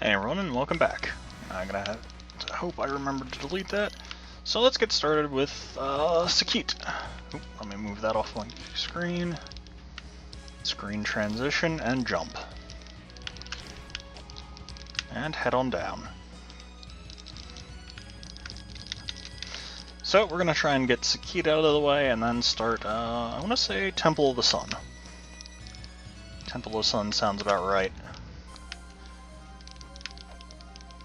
Hey everyone, and welcome back. I'm gonna have to hope I remember to delete that. So let's get started with Sakit. Oop, let me move that off my screen. Screen transition and jump. And head on down. So we're gonna try and get Sakit out of the way and then start, I wanna say Temple of the Sun. Temple of the Sun sounds about right.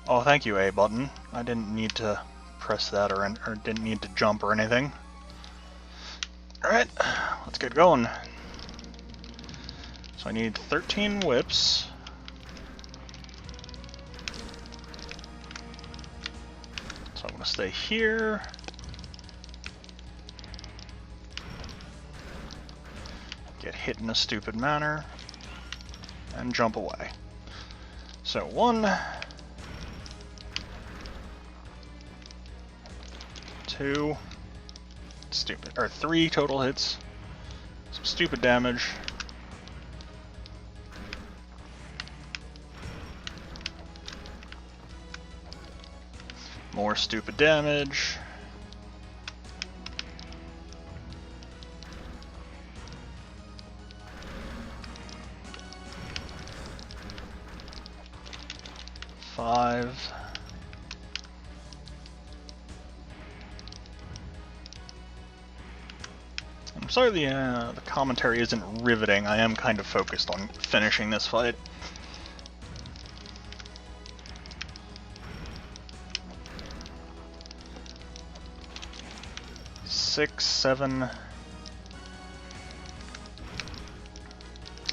Oh, thank you, A button. I didn't need to press that or didn't need to jump or anything. Alright, let's get going. So I need 13 whips. So I'm going to stay here. Get hit in a stupid manner. And jump away. So 1... 2, stupid, or 3 total hits, some stupid damage, more stupid damage, five. I'm sorry the commentary isn't riveting. I am kind of focused on finishing this fight. Six, 7.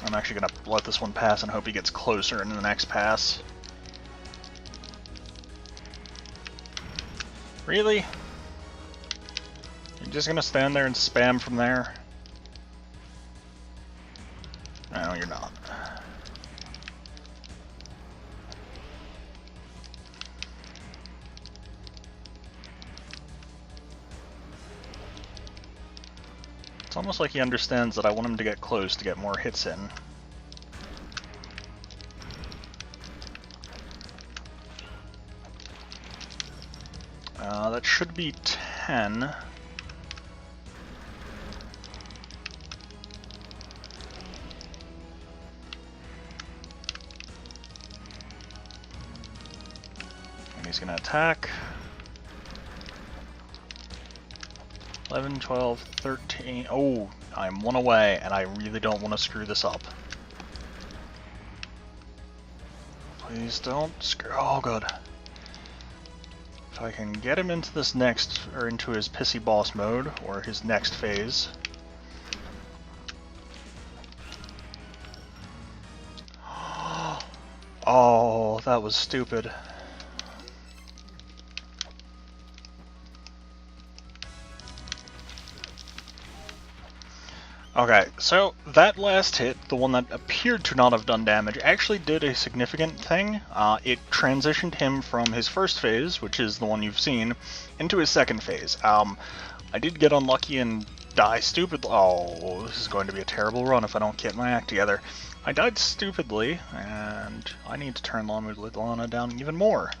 I'm actually gonna let this one pass and hope he gets closer in the next pass. Really? You're just gonna stand there and spam from there? No, you're not. It's almost like he understands that I want him to get close to get more hits in. That should be 10. And he's gonna attack. 11, 12, 13. Oh, I'm 1 away, and I really don't want to screw this up. Please don't screw. Oh, good. If I can get him into this next, or into his pissy boss mode, or his next phase. Oh, that was stupid. Okay, so that last hit, the one that appeared to not have done damage, actually did a significant thing. It transitioned him from his first phase, which is the one you've seen, into his second phase. I did get unlucky and die stupidly. Oh, this is going to be a terrible run if I don't get my act together. I died stupidly, and I need to turn Mulana down even more.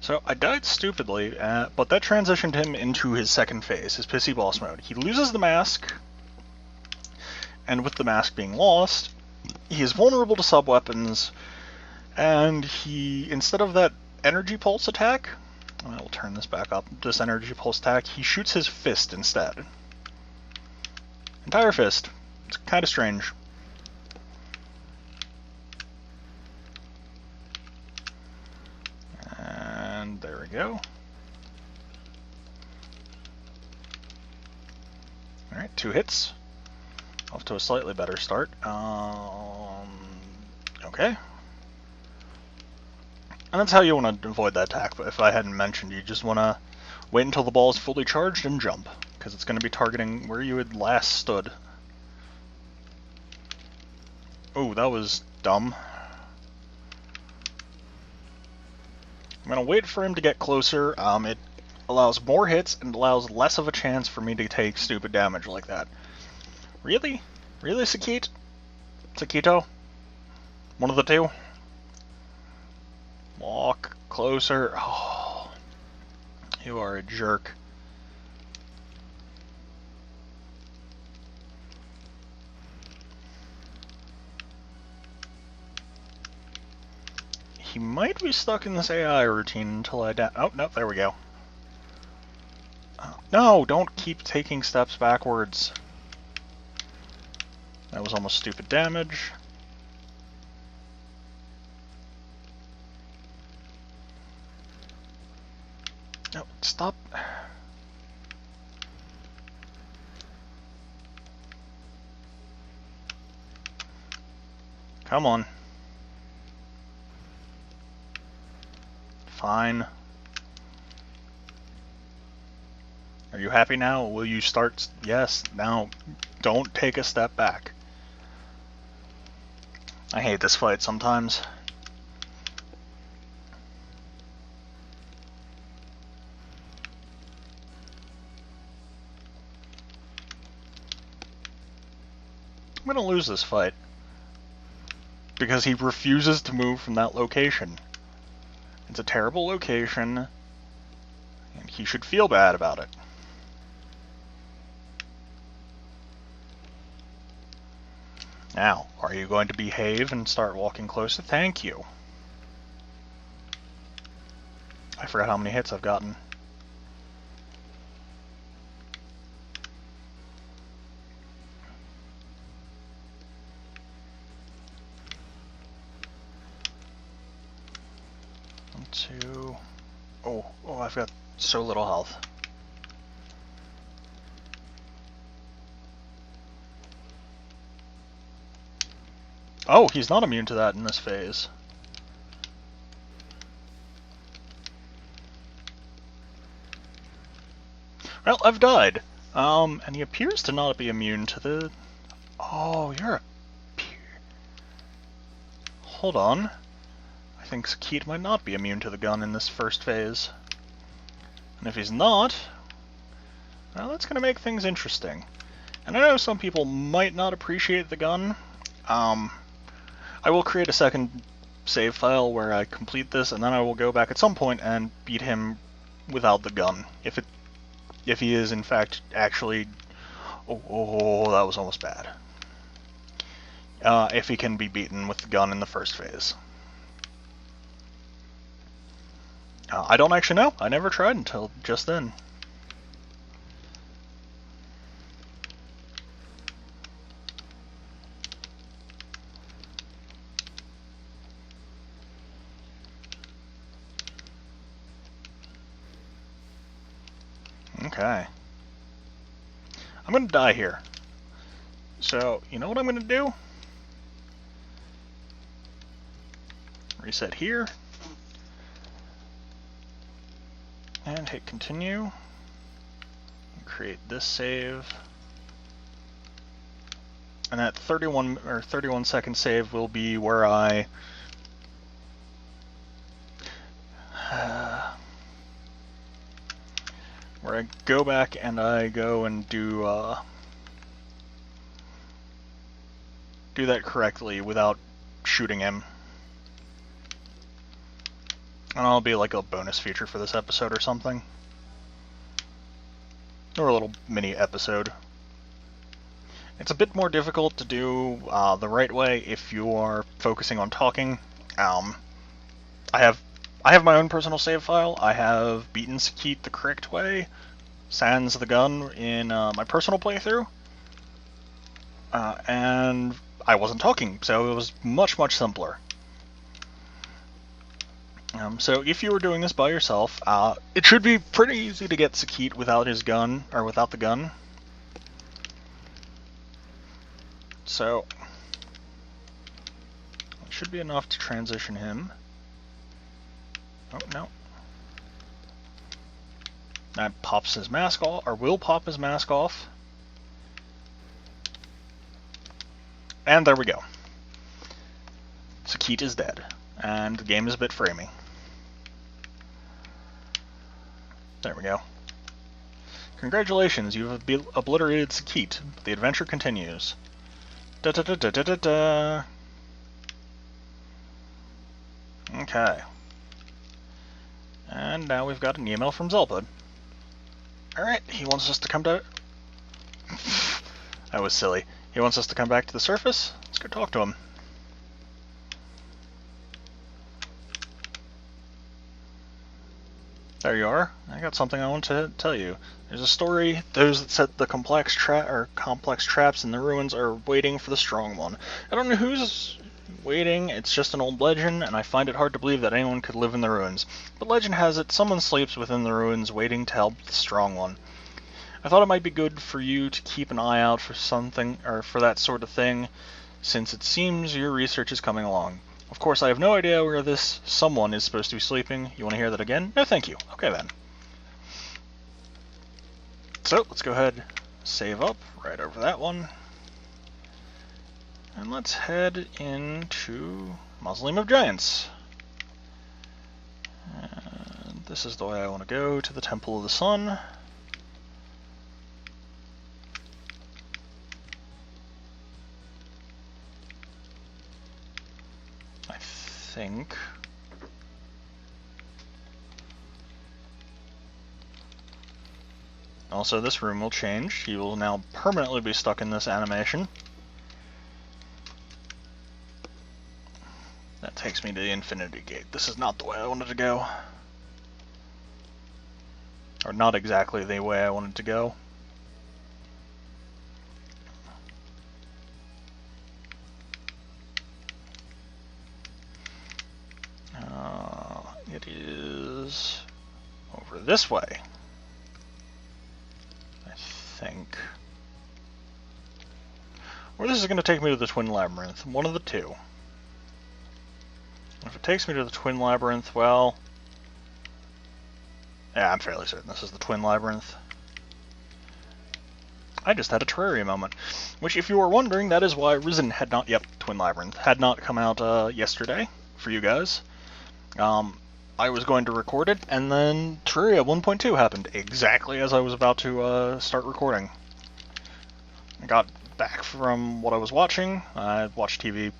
So I died stupidly, but that transitioned him into his second phase, his pissy boss mode. He loses the mask, and with the mask being lost, he is vulnerable to sub-weapons, and he, instead of that energy pulse attack, I will turn this back up, this energy pulse attack, he shoots his fist instead. Entire fist. It's kind of strange. There we go. Alright, 2 hits. Off to a slightly better start. Okay. And that's how you want to avoid that attack, but if I hadn't mentioned, you just want to wait until the ball is fully charged and jump, because it's going to be targeting where you had last stood. Oh, that was dumb. I'm going to wait for him to get closer. It allows more hits and allows less of a chance for me to take stupid damage like that. Really? Really, Sakit? Sakito? One of the two? Walk closer. Oh, you are a jerk. He might be stuck in this AI routine until I oh, no, there we go. No, don't keep taking steps backwards. That was almost stupid damage. No, stop. Come on. Fine. Are you happy now? Will you start? Yes. Now, don't take a step back. I hate this fight sometimes. I'm gonna lose this fight. Because he refuses to move from that location. It's a terrible location, and he should feel bad about it. Now, are you going to behave and start walking closer? Thank you. I forgot how many hits I've gotten. One, two. Oh, I've got so little health. Oh, he's not immune to that in this phase. Well, I've died. And he appears to not be immune to the... Oh, you're a... Hold on. I think Sakit might not be immune to the gun in this first phase. And if he's not, well, that's going to make things interesting. And I know some people might not appreciate the gun. I will create a second save file where I complete this, and then I will go back at some point and beat him without the gun. If he is in fact actually... Oh, that was almost bad. If he can be beaten with the gun in the first phase. I don't actually know. I never tried until just then. Okay. I'm gonna die here. So, you know what I'm gonna do? Reset here. And hit continue. Create this save. And that 31 second save will be where I go back and I go and do that correctly without shooting him. And I'll be like a bonus feature for this episode or something. Or a little mini episode. It's a bit more difficult to do the right way if you are focusing on talking. I have my own personal save file. I have beaten Sakit the correct way, sans the gun, in my personal playthrough. And I wasn't talking, so it was much, much simpler. So if you were doing this by yourself, it should be pretty easy to get Sakit without his gun, or without the gun. So, it should be enough to transition him. Oh, no. That pops his mask off, or will pop his mask off. And there we go. Sakit is dead, and the game is a bit framing. There we go. Congratulations, you've obliterated Sakit. The adventure continues. Da da da da da da da. Okay. And now we've got an email from Zelpa. Alright, he wants us to come to... That was silly. He wants us to come back to the surface. Let's go talk to him. There you are. I got something I want to tell you. There's a story. Those that set the complex traps in the ruins are waiting for the strong one. I don't know who's waiting. It's just an old legend, and I find it hard to believe that anyone could live in the ruins. But legend has it someone sleeps within the ruins, waiting to help the strong one. I thought it might be good for you to keep an eye out for something, or for that sort of thing, since it seems your research is coming along. Of course, I have no idea where this someone is supposed to be sleeping. You want to hear that again? No, thank you. Okay, then. So, let's go ahead, save up right over that one. And let's head into Mausoleum of Giants. And this is the way I want to go, to the Temple of the Sun. Think. Also, this room will change. He will now permanently be stuck in this animation. That takes me to the Infinity Gate. This is not the way I wanted to go. Or not exactly the way I wanted to go. It is over this way, I think. Or this is going to take me to the Twin Labyrinth, one of the two. If it takes me to the Twin Labyrinth, well... Yeah, I'm fairly certain this is the Twin Labyrinth. I just had a Terraria moment. Which, if you were wondering, that is why Risen had not... Yep, Twin Labyrinth. Had not come out yesterday for you guys. I was going to record it, and then Terraria 1.2 happened, exactly as I was about to start recording. I got back from what I was watching. I watched TV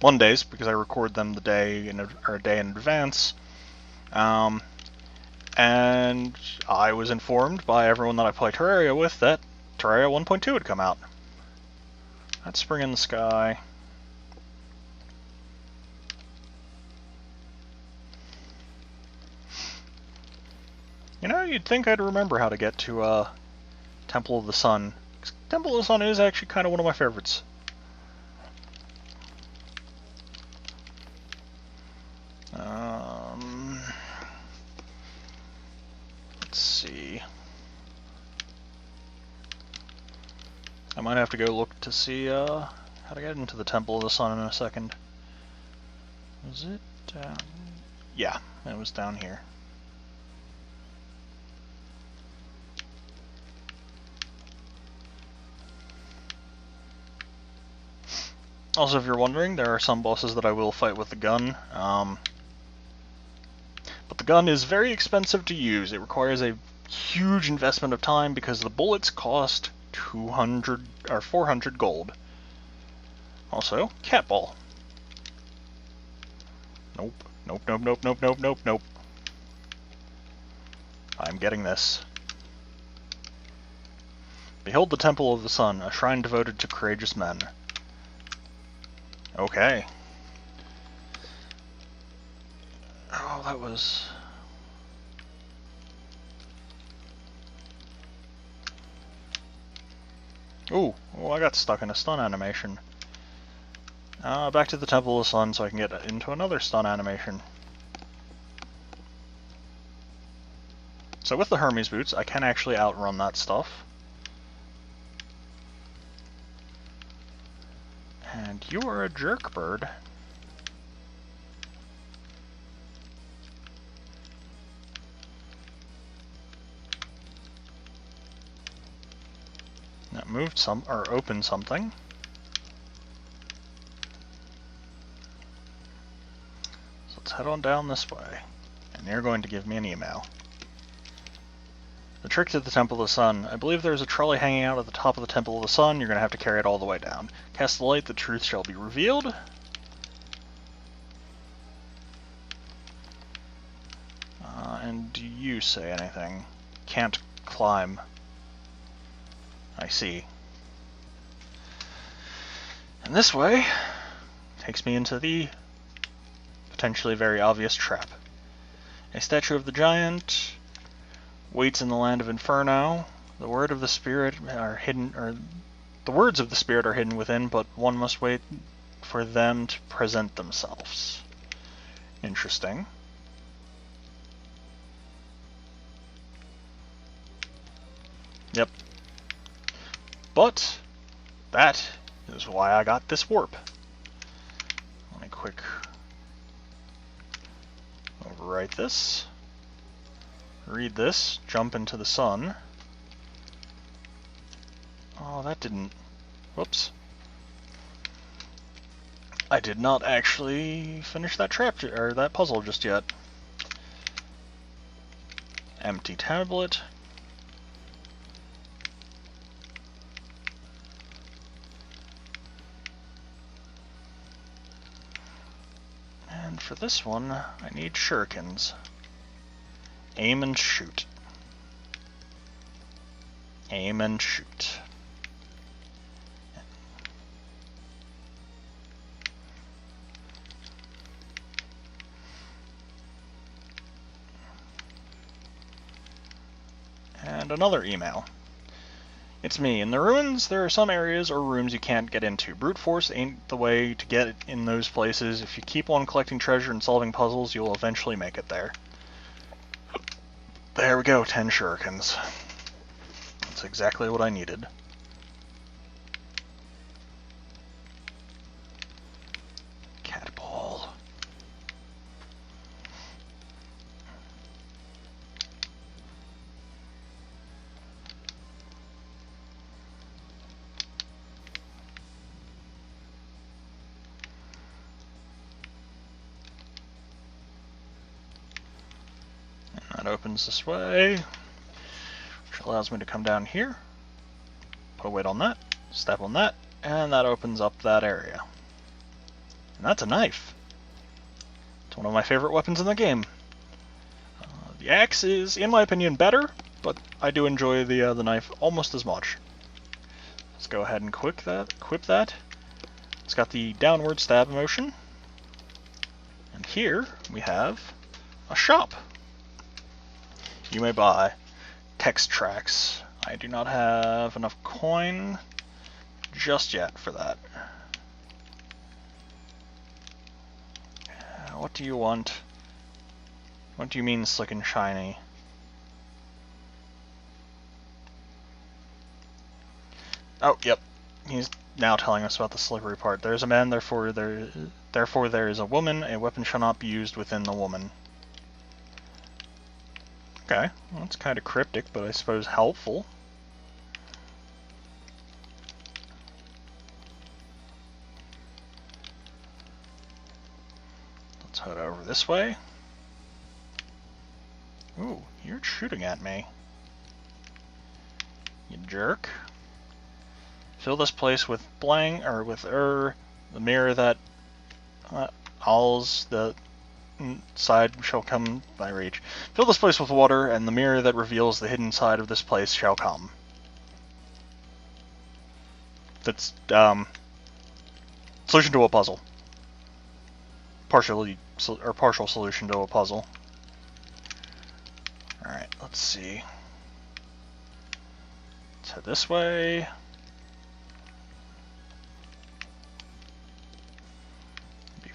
Mondays, because I record them the day in a day in advance. And I was informed by everyone that I play Terraria with that Terraria 1.2 had come out. That's Spring in the Sky. You know, you'd think I'd remember how to get to Temple of the Sun. Temple of the Sun is actually kind of one of my favorites. Let's see. I might have to go look to see how to get into the Temple of the Sun in a second. Was it down? Yeah, it was down here. Also, if you're wondering, there are some bosses that I will fight with the gun, but the gun is very expensive to use. It requires a huge investment of time because the bullets cost 200 or 400 gold. Also, cat ball. Nope, nope, nope, nope, nope, nope, nope, nope. I'm getting this. Behold the Temple of the Sun, a shrine devoted to courageous men. Okay. Oh, that was... Ooh, oh, I got stuck in a stun animation. Back to the Temple of the Sun so I can get into another stun animation. So with the Hermes boots, I can actually outrun that stuff. And you are a jerk bird. That moved some, or opened something. So let's head on down this way. And you're going to give me an email. The trick to the Temple of the Sun. I believe there's a trolley hanging out at the top of the Temple of the Sun. You're going to have to carry it all the way down. Cast the light, the truth shall be revealed. And do you say anything? Can't climb. I see. And this way takes me into the potentially very obvious trap. A statue of the giant waits in the land of Inferno. The word of the spirit are hidden, or the words of the spirit are hidden within, but one must wait for them to present themselves. Interesting. Yep. But that is why I got this warp. Let me quick overwrite this. Read this. Jump into the sun. Oh, that didn't... Whoops. I did not actually finish that trap or that puzzle just yet. Empty tablet. And for this one, I need shurikens. Aim and shoot. Aim and shoot. And another email. It's me. In the ruins, there are some areas or rooms you can't get into. Brute force ain't the way to get in those places. If you keep on collecting treasure and solving puzzles, you'll eventually make it there. There we go, 10 shurikens. That's exactly what I needed. Cat ball. That opens this way, which allows me to come down here, put a weight on that, step on that, and that opens up that area. And that's a knife. It's one of my favorite weapons in the game. The axe is, in my opinion, better, but I do enjoy the knife almost as much. Let's go ahead and equip that. It's got the downward stab motion. And here we have a shop. You may buy text tracks. I do not have enough coin just yet for that. What do you want? What do you mean slick and shiny? Oh, yep. He's now telling us about the slippery part. There is a man, therefore there is a woman. A weapon shall not be used within the woman. Okay, well, that's kind of cryptic, but I suppose helpful. Let's head over this way. Ooh, you're shooting at me. You jerk. Fill this place with the mirror that alls the side shall come by reach. Fill this place with water, and the mirror that reveals the hidden side of this place shall come. That's, solution to a puzzle. Partial solution to a puzzle. Alright, let's see. Let's head this way.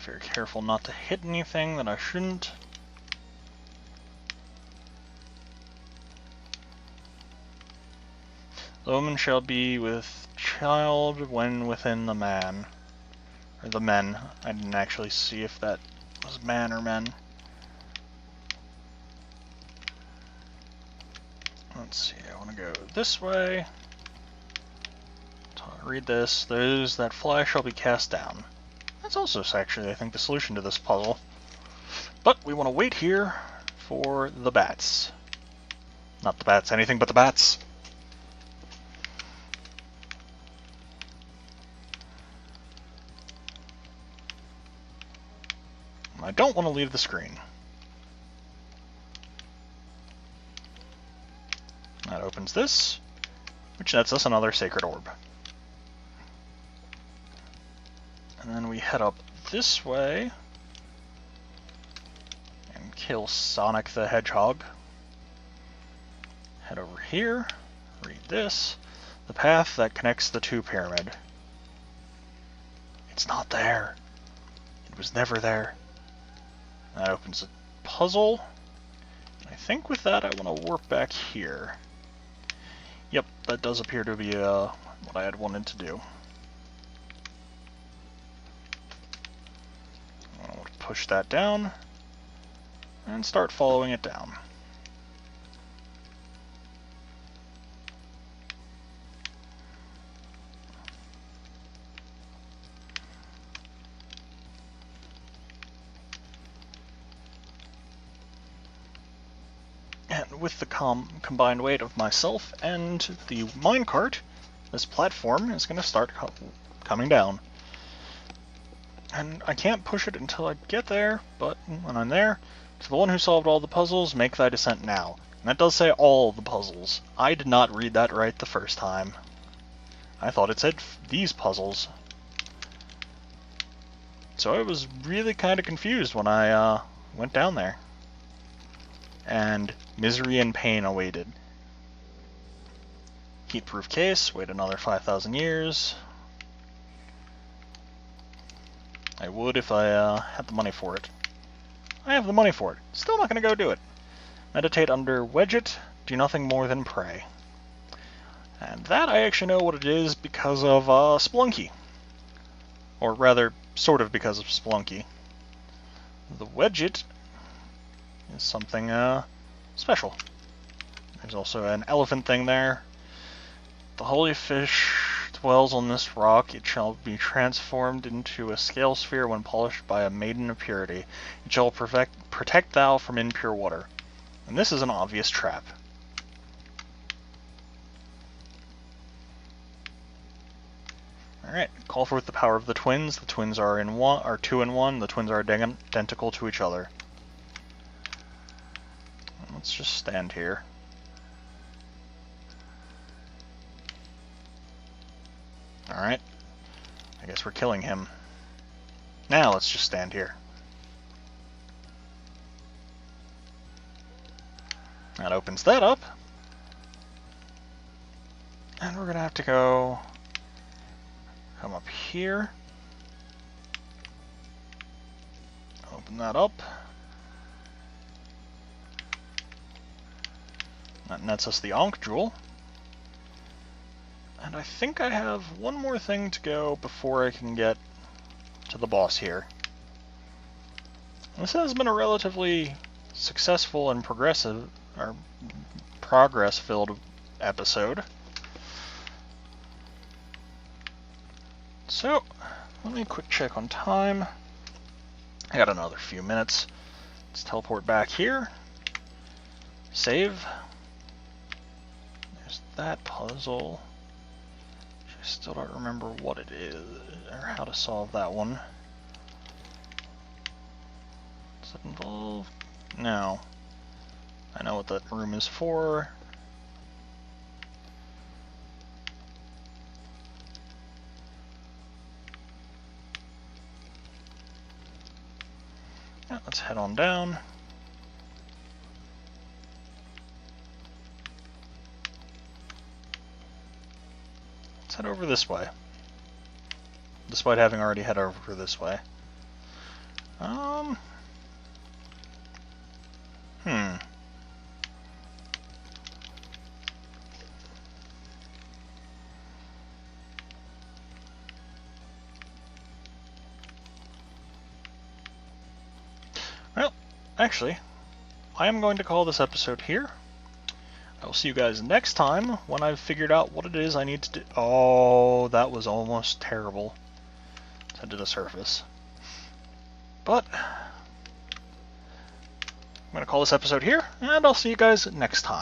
Very careful not to hit anything that I shouldn't. The woman shall be with child when within the man. Or the men. I didn't actually see if that was man or men. Let's see, I want to go this way. Read this. Those that fly shall be cast down. That's also actually, I think, the solution to this puzzle. But we want to wait here for the bats. Not the bats, anything but the bats. I don't want to leave the screen. opens this, which nets us another Sacred Orb. And then we head up this way and kill Sonic the Hedgehog. Head over here, read this. The path that connects the two pyramid. It's not there. It was never there. That opens a puzzle. I think with that I want to warp back here. Yep, that does appear to be what I had wanted to do. I want to push that down and start following it down. And with the combined weight of myself and the minecart, this platform is going to start coming down. And I can't push it until I get there, but when I'm there, to the one who solved all the puzzles, make thy descent now. And that does say all the puzzles. I did not read that right the first time. I thought it said these puzzles. So I was really kind of confused when I went down there. And misery and pain awaited. Heat-proof case, wait another 5,000 years. I would if I had the money for it. I have the money for it. Still not going to go do it. Meditate under Wedget, do nothing more than pray. And that I actually know what it is because of Splunky. Or rather, sort of because of Splunky. The Wedget is something special. There's also an elephant thing there. The holy fish dwells on this rock. It shall be transformed into a scale sphere when polished by a maiden of purity. It shall protect thou from impure water. And this is an obvious trap. Alright, call forth the power of the twins. The twins are two in one. The twins are identical to each other. Let's just stand here. Alright. I guess we're killing him. Now let's just stand here. That opens that up. And we're gonna have to come up here. Open that up. That nets us the Ankh Jewel. And I think I have one more thing to go before I can get to the boss here. This has been a relatively successful and progress-filled episode. So, let me quick check on time. I got another few minutes. Let's teleport back here. Save. There's that puzzle. I still don't remember what it is, or how to solve that one. Does it involve? No. I know what that room is for. Yeah, let's head on down. Let's head over this way. Despite having already head over this way. Well, actually, I am going to call this episode here. I will see you guys next time when I've figured out what it is I need to do. Oh, that was almost terrible. Let's head to the surface. But I'm going to call this episode here, and I'll see you guys next time.